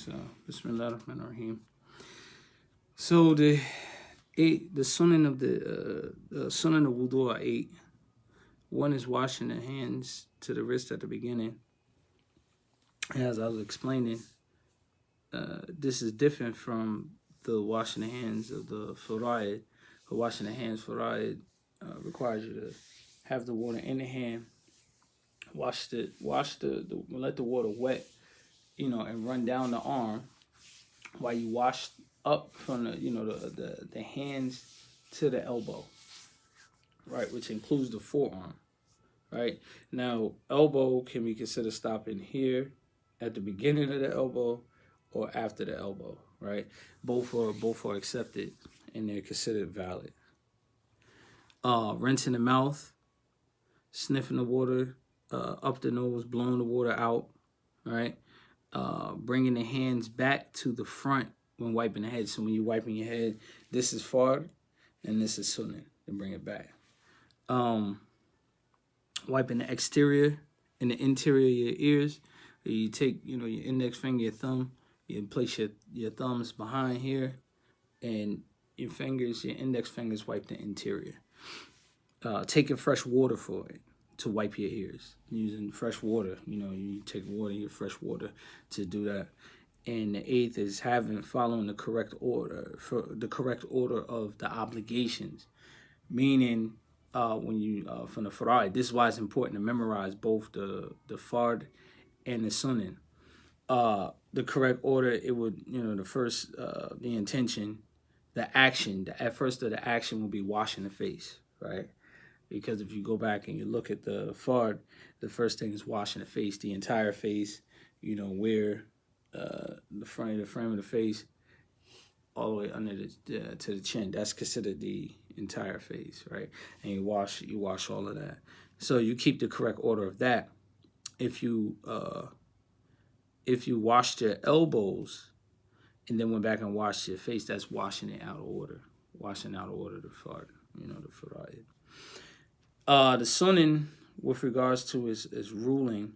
So, Bismillahirrahmanirrahim. So the sunan of the sunan of wudu are 8. One is washing the hands to the wrist at the beginning. As I was explaining, this is different from the washing the hands of the fara'id. Washing the hands fara'id requires you to have the water in the hand, let the water wet, and run down the arm while you wash up from the hands to the elbow, right, which includes the forearm, right? Now, elbow can be considered stopping here at the beginning of the elbow or after the elbow, right? Both are accepted and they're considered valid. Rinsing the mouth, sniffing the water up the nose, blowing the water out, right? Bringing the hands back to the front when wiping the head. So when you're wiping your head, this is fard and this is sunan. Then bring it back. Wiping the exterior and the interior of your ears. You take, your index finger, your thumb, you place your thumbs behind here, and your index fingers wipe the interior. Taking fresh water for it to wipe your ears. Using fresh water, you take water, your fresh water to do that. And the 8th is following the correct order of the obligations, meaning when you from the fara'id. This is why it's important to memorize both the fard and the sunan. The correct order, it would, the first, the intention, the action, at first of the action will be washing the face, right? Because if you go back and you look at the fard, the first thing is washing the face, the entire face, where the frame of the face all the way under to the chin. That's considered the entire face, right? And you wash all of that. So you keep the correct order of that. If you washed your elbows and then went back and washed your face, that's washing it out of order. Washing out of order the fard, the fara'id. The sunan, with regards to his ruling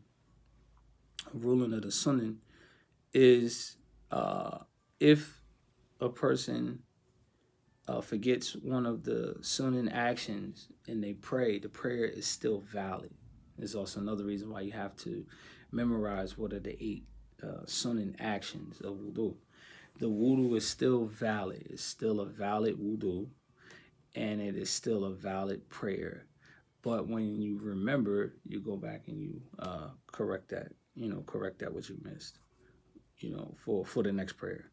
of the sunan, is if a person forgets one of the sunan actions and they pray, the prayer is still valid. There's also another reason why you have to memorize what are the 8 sunan actions of wudu. The wudu is still valid. It's still a valid wudu, and it is still a valid prayer. But when you remember, you go back and you correct that, what you missed, for the next prayer.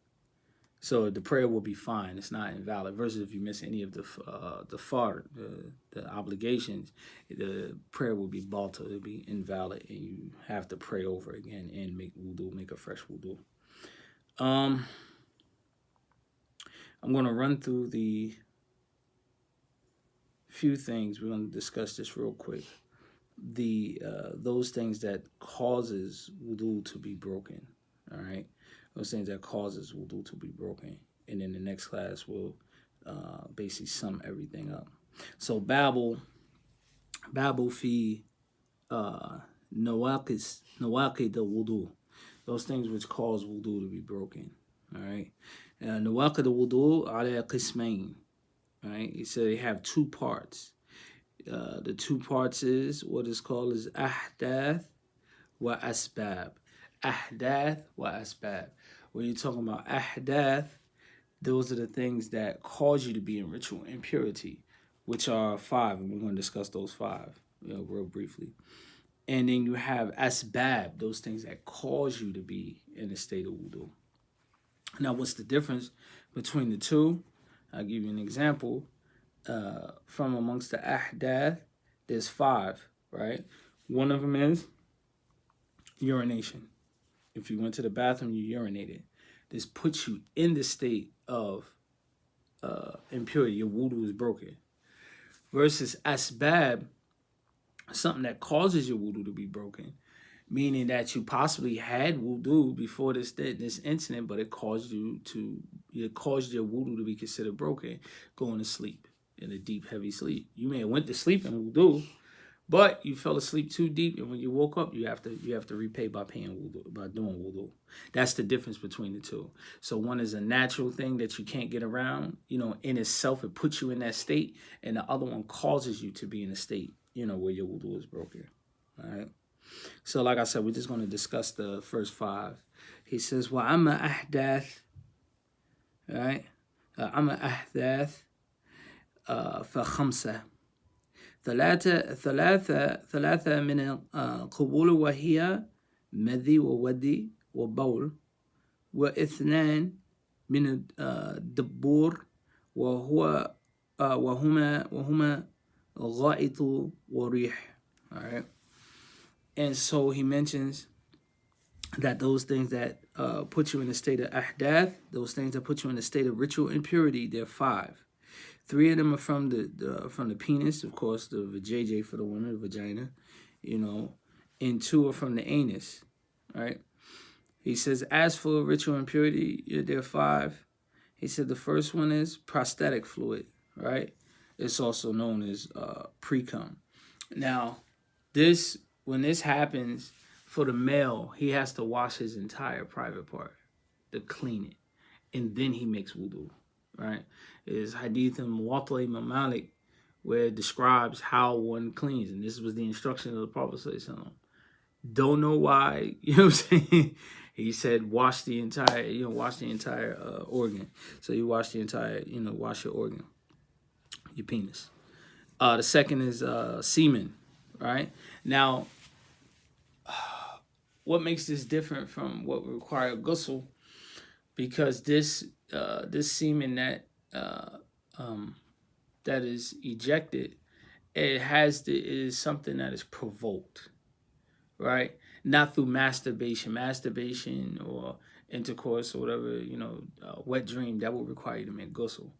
So the prayer will be fine. It's not invalid. Versus if you miss any of the fard, the obligations, the prayer will be batal. It'll be invalid, and you have to pray over again and make a fresh wudu. I'm going to run through the few things. We're going to discuss this real quick. Those things that causes wudu to be broken. All right, those things that causes wudu to be broken, and in the next class we'll basically sum everything up. So babel fi nawaqid the wudu, those things which cause wudu to be broken. All right, nawaqid the wudu ala qismain. Right, he said they have 2 parts. The 2 parts is what is called as ahdath wa asbab. Ahdath wa asbab. When you're talking about ahdath, those are the things that cause you to be in ritual impurity, which are 5, and we're going to discuss those 5 real briefly. And then you have asbab, those things that cause you to be in a state of wudu. Now, what's the difference between the 2? I'll give you an example. From amongst the ahdath, there's 5, right? One of them is urination. If you went to the bathroom, you urinated. This puts you in the state of impurity. Your wudu is broken. Versus asbab, something that causes your wudu to be broken, meaning that you possibly had wudu before this incident, but it caused your wudu to be considered broken, going to sleep in a deep, heavy sleep. You may have went to sleep in wudu, But you fell asleep too deep, and when you woke up, you have to repay by paying wudu, by doing wudu. That's the difference between the two. So one is a natural thing that you can't get around, in itself, it puts you in that state, and the other one causes you to be in a state, where your wudu is broken. All right. So like I said, we're just going to discuss the first 5. He says, "Wa amma ahdath," right? Amma ahdath fa khamsa. ثلاثة من القبول وهي مذي وودي وبول، واثنان من الدبور وهما غائط وريح. All right. And so he mentions that those things that put you in a state of ahdath, those things that put you in a state of ritual impurity, there are 5. 3 of them are from the penis, of course, the vajayjay for the woman, the vagina, and 2 are from the anus, right? He says, as for ritual impurity, there are 5. He said the first one is prostatic fluid, right? It's also known as pre-cum. Now, when this happens for the male, he has to wash his entire private part to clean it, and then he makes wudu, right? Is hadith in Muwatta Imam Malik, where it describes how one cleans, and this was the instruction of the Prophet ﷺ. Don't know why, what I'm saying? He said, wash the entire organ. So you wash the entire, wash your organ, your penis. The second is semen, right? Now, what makes this different from what would require ghusl? Because this semen that is ejected, it is something that is provoked, right? Not through masturbation or intercourse or whatever, wet dream that would require you to make ghusl.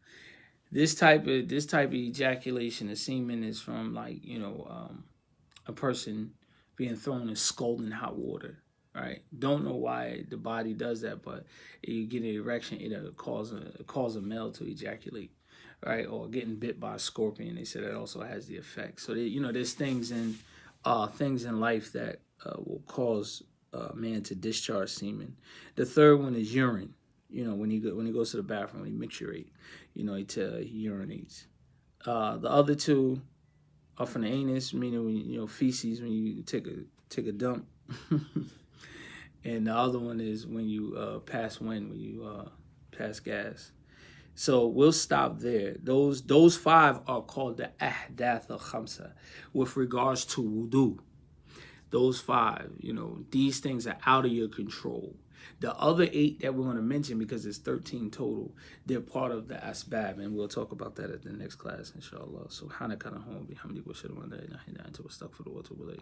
This type of ejaculation, the semen, is from a person being thrown in scalding hot water, right? Don't know why the body does that, but you get an erection, it'll cause a male to ejaculate, right? Or getting bit by a scorpion, they said that also has the effect. So there's things in life that will cause man to discharge semen. The third one is urine. When he goes to the bathroom, when he micturate, he urinates. The other 2 are from the anus, meaning when feces, when you take a dump. And the other one is when you pass wind, when you pass gas. So we'll stop there. Those 5 are called the ahdath al-khamsa with regards to wudu. Those 5, these things are out of your control. The other 8 that we're going to mention, because it's 13 total, they're part of the asbab, and we'll talk about that at the next class, inshallah. Subhanaka Allahumma bihamdika wa ashhadu an la ilaha illa anta astaghfiruka wa atubu ilayk.